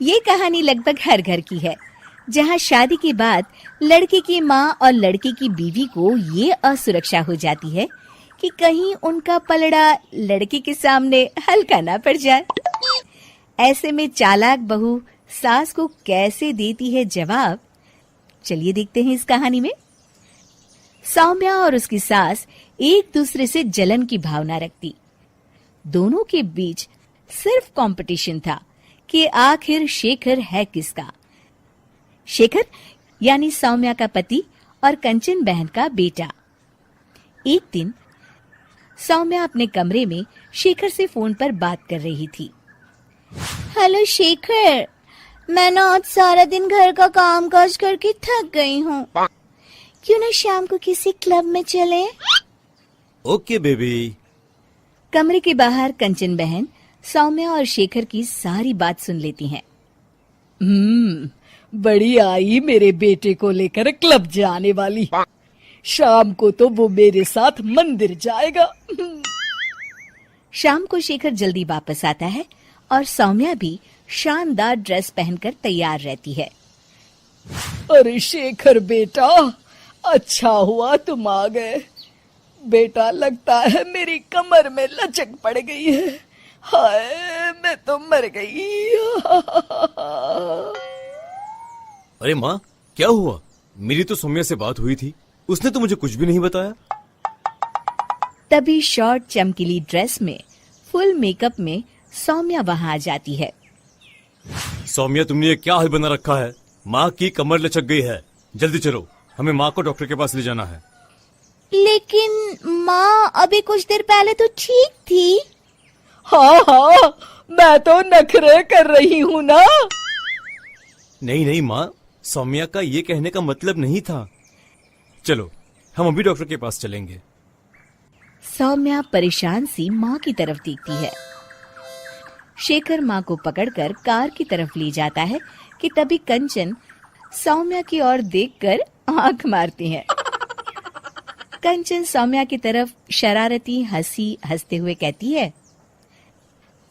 ये कहानी लगभग हर घर की है, जहाँ शादी के बाद लड़के की माँ और लड़के की बीवी को ये असुरक्षा हो जाती है कि कहीं उनका पलड़ा लड़के के सामने हल्का ना पड़ जाए। ऐसे में चालाक बहू सास को कैसे देती है जवाब, चलिए देखते हैं इस कहानी में। सौम्या और उसकी सास एक दूसरे से जलन की भावना रखती। दोनों के बीच सिर्फ कंपटीशन था कि आखिर शेखर है किसका। शेखर यानी सौम्या का पति और कंचन बहन का बेटा। एक दिन सौम्या अपने कमरे में शेखर से फोन पर बात कर रही थी। हेलो शेखर, मैं ना आज सारा दिन घर का काम काज करके थक गई हूँ। क्यों ना शाम को किसी क्लब में चले? Okay baby. कमरे के बाहर कंचन बहन सौम्या और शेखर की सारी बात सुन लेती हैं। बड़ी आई मेरे बेटे को लेकर क्लब जाने वाली। शाम को तो वो मेरे साथ मंदिर जाएगा। शाम को शेखर जल्दी वापस आता है और सौम्या भी शानदार ड्रेस पहनकर तैयार रहती है। अरे शेखर बेटा, अच्छा हुआ तुम आ गए। बेटा लगता है मेरी कमर में लचक पड़ गई है। हाय, मैं तो मर गई। अरे माँ, क्या हुआ? मेरी तो सौम्या से बात हुई थी, उसने तो मुझे कुछ भी नहीं बताया। तभी शॉर्ट चमकीली ड्रेस में फुल मेकअप में सौम्या वहां आ जाती है। सौम्या, तुमने ये क्या हाल बना रखा है? माँ की कमर लचक गई है। जल्दी चलो, हमें माँ को डॉक्टर के पास ले जाना है। लेकिन माँ अभी कुछ देर पहले तो ठीक थी। हाँ, मैं तो नखरे कर रही हूँ ना। नहीं माँ, सौम्या का ये कहने का मतलब नहीं था। चलो, हम अभी डॉक्टर के पास चलेंगे। सौम्या परेशान सी माँ की तरफ देखती है। शेखर माँ को पकड़कर कार की तरफ ले जाता है कि तभी कंचन सौम्या की ओर देखकर आंख मारती है। कंचन सौम्या की तरफ शरारती हंसी हंसते हुए कहती है,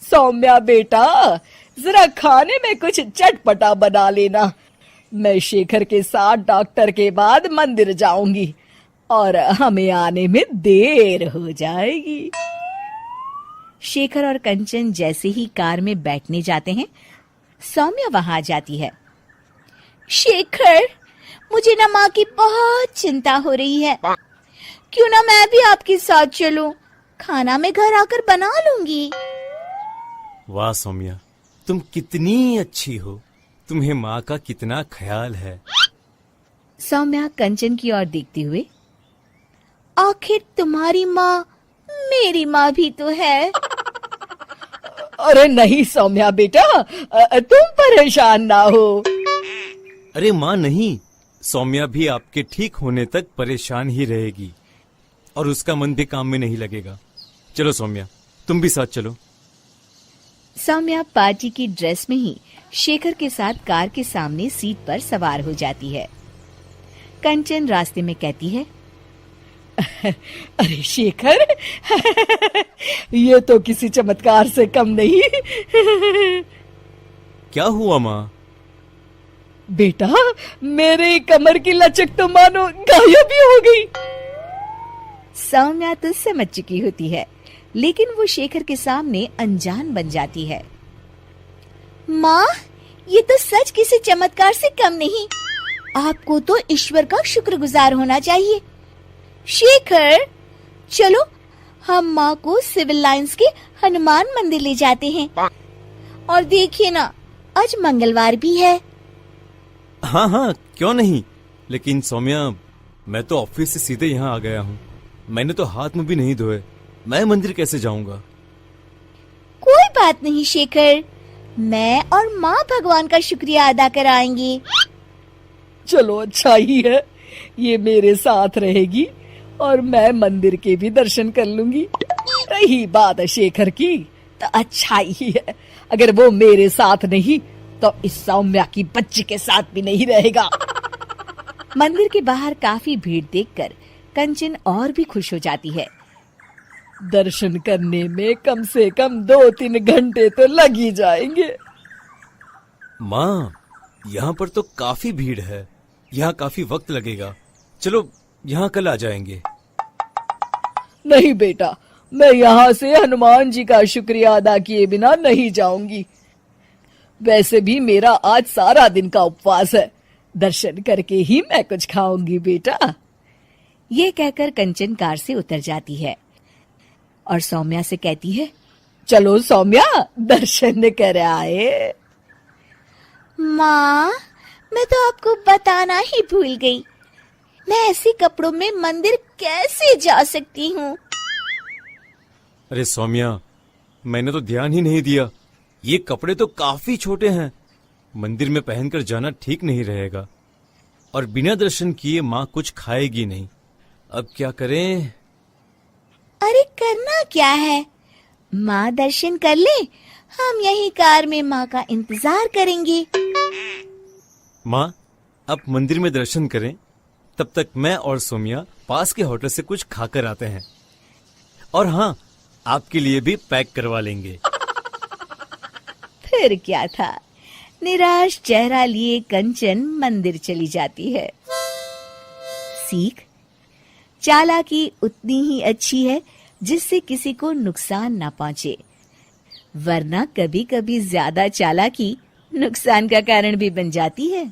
सौम्या बेटा, जरा खाने में कुछ चटपटा बना लेना। मैं शेखर के साथ डॉक्टर के बाद मंदिर जाऊंगी और हमें आने में देर हो जाएगी। शेखर और कंचन जैसे ही कार में बैठने जाते हैं, सौम्या वहां आ जाती है। शेखर, मुझे ना माँ की बहुत चिंता हो रही है। क्यों ना मैं भी आपके साथ चलूं? खाना मैं घर आकर बना लूंगी। वाह सौम्या, तुम कितनी अच्छी हो। तुम्हें माँ का कितना ख्याल है। सौम्या कंचन की ओर देखते हुए, आखिर तुम्हारी माँ मेरी माँ भी तो है। अरे नहीं सौम्या बेटा, तुम परेशान ना हो। अरे माँ नहीं, सौम्या भी आपके ठीक होने तक परेशान ही रहेगी और उसका मन भी काम में नहीं लगेगा। चलो सौम्या, तुम भी साथ चलो। सौम्या पार्टी की ड्रेस में ही शेखर के साथ कार के सामने सीट पर सवार हो जाती है। कंचन रास्ते में कहती है, अरे शेखर, ये तो किसी चमत्कार से कम नहीं। क्या हुआ माँ? बेटा, मेरे कमर की लचक तो मानो गायब ही हो गई। सौम्या तो समझ चुकी होती है, लेकिन वो शेखर के सामने अनजान बन जाती है। माँ, ये तो सच किसी चमत्कार से कम नहीं। आपको तो ईश्वर का शुक्रगुजार होना चाहिए। शेखर, चलो हम माँ को सिविल लाइंस के हनुमान मंदिर ले जाते हैं। और देखिए ना, आज मंगलवार भी है। हाँ, क्यों नहीं। लेकिन सौम्या, मैं तो ऑफिस से सीधे यहाँ आ गया हूँ। मैंने तो हाथ मुंह भी नहीं धोए। मैं मंदिर कैसे जाऊंगा? कोई बात नहीं शेखर, मैं और माँ भगवान का शुक्रिया अदा कर आएंगे। चलो अच्छा ही है, ये मेरे साथ रहेगी और मैं मंदिर के भी दर्शन कर लूंगी। रही बात शेखर की, तो अच्छा ही है। अगर वो मेरे साथ नहीं तो इस सौम्या की बच्ची के साथ भी नहीं रहेगा। मंदिर के बाहर काफी भीड़ देखकर कंचन और भी खुश हो जाती है। दर्शन करने में कम से कम 2-3 घंटे तो लग ही जाएंगे। माँ, यहाँ पर तो काफी भीड़ है, यहाँ काफी वक्त लगेगा। चलो यहाँ कल आ जाएंगे। नहीं बेटा, मैं यहाँ से हनुमान जी का शुक्रिया अदा किए बिना नहीं जाऊंगी। वैसे भी मेरा आज सारा दिन का उपवास है, दर्शन करके ही मैं कुछ खाऊंगी बेटा। ये कहकर कंचन कार से उतर जाती है और सौम्या से कहती है, चलो सौम्या, दर्शन कर आए। माँ, मैं तो आपको बताना ही भूल गई, मैं ऐसे कपड़ों में मंदिर कैसे जा सकती हूँ? अरे सौम्या, मैंने तो ध्यान ही नहीं दिया। ये कपड़े तो काफी छोटे हैं, मंदिर में पहनकर जाना ठीक नहीं रहेगा। और बिना दर्शन किए माँ कुछ खाएगी नहीं। अब क्या करें? अरे करना क्या है, माँ दर्शन कर ले, हम यही कार में माँ का इंतजार करेंगे। माँ, आप मंदिर में दर्शन करें, तब तक मैं और सौम्या पास के होटल से कुछ खाकर आते हैं। और हाँ, आपके लिए भी पैक करवा लेंगे। फिर क्या था, निराश चेहरा लिए कंचन मंदिर चली जाती है। सीख, चालाकी उतनी ही अच्छी है जिससे किसी को नुकसान ना पहुंचे, वरना कभी कभी ज्यादा चालाकी नुकसान का कारण भी बन जाती है।